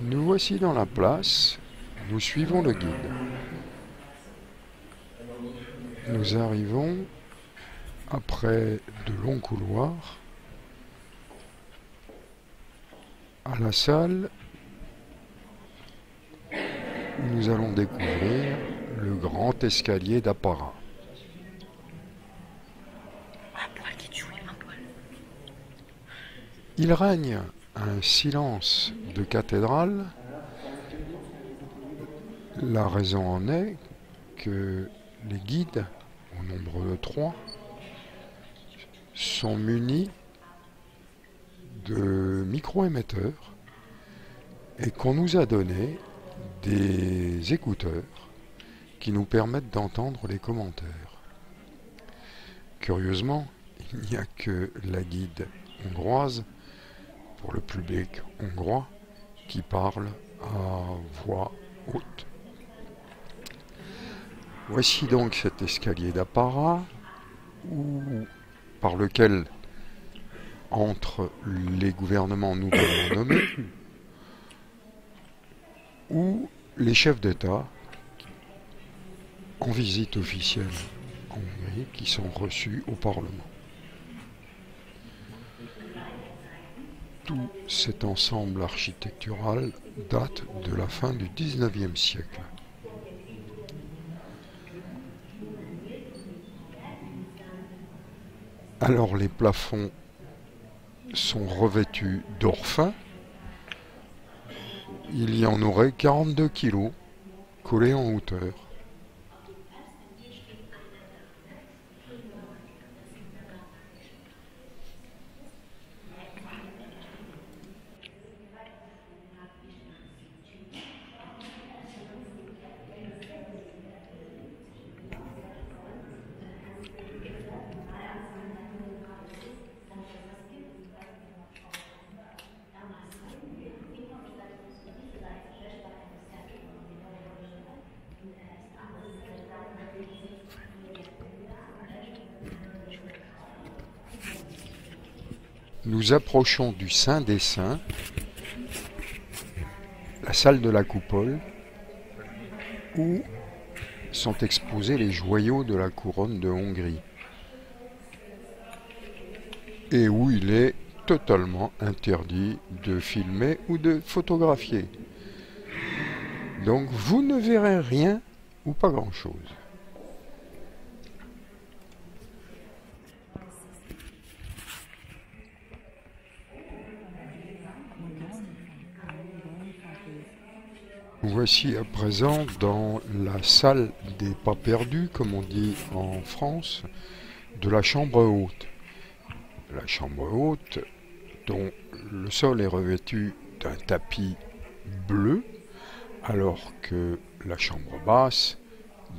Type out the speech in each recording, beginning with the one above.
Nous voici dans la place, nous suivons le guide. Nous arrivons, après de longs couloirs, à la salle où nous allons découvrir le grand escalier d'apparat. Il règne un silence de cathédrale. La raison en est que les guides, au nombre de 3, sont munis de micro-émetteurs et qu'on nous a donné des écouteurs qui nous permettent d'entendre les commentaires. Curieusement, il n'y a que la guide hongroise, pour le public hongrois, qui parle à voix haute. Voici donc cet escalier d'apparat par lequel entrent les gouvernements nouvellement nommés ou les chefs d'État en visite officielle en Hongrie qui sont reçus au Parlement. Tout cet ensemble architectural date de la fin du XIXe siècle. Alors les plafonds sont revêtus d'or fin. Il y en aurait 42 kilos collés en hauteur. Nous approchons du Saint des Saints, la salle de la coupole, où sont exposés les joyaux de la couronne de Hongrie, et où il est totalement interdit de filmer ou de photographier. Donc vous ne verrez rien ou pas grand-chose. Voici à présent dans la salle des pas perdus, comme on dit en France, de la chambre haute. La chambre haute, dont le sol est revêtu d'un tapis bleu, alors que la chambre basse,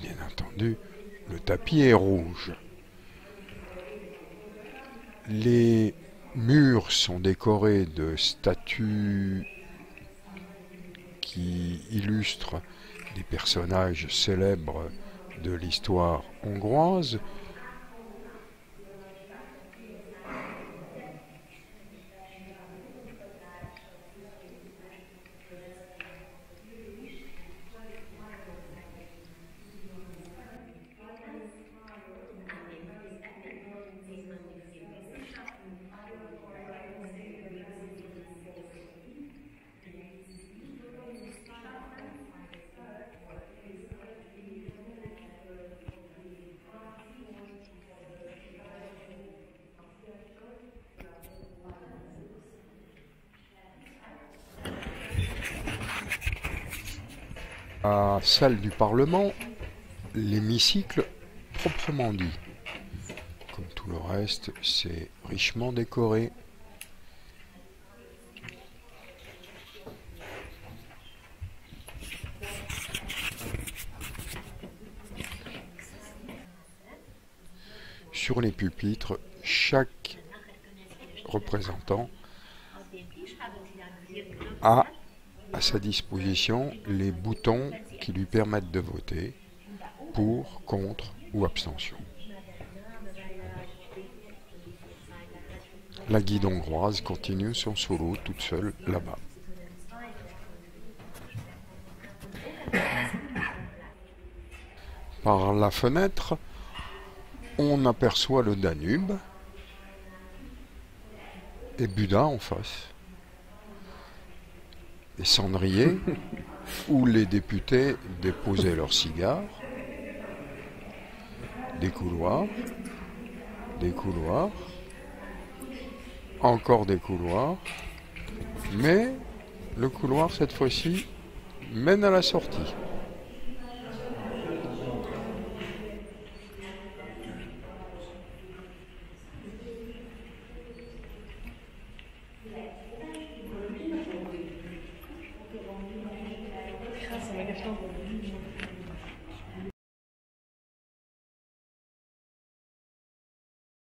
bien entendu, le tapis est rouge. Les murs sont décorés de statues qui illustrent des personnages célèbres de l'histoire hongroise. La salle du Parlement, l'hémicycle proprement dit. Comme tout le reste, c'est richement décoré. Sur les pupitres, chaque représentant a à sa disposition les boutons qui lui permettent de voter pour, contre ou abstention. La guide hongroise continue son solo toute seule là-bas. Par la fenêtre, on aperçoit le Danube et Buda en face. Des cendriers où les députés déposaient leurs cigares, des couloirs, encore des couloirs, mais le couloir cette fois-ci mène à la sortie.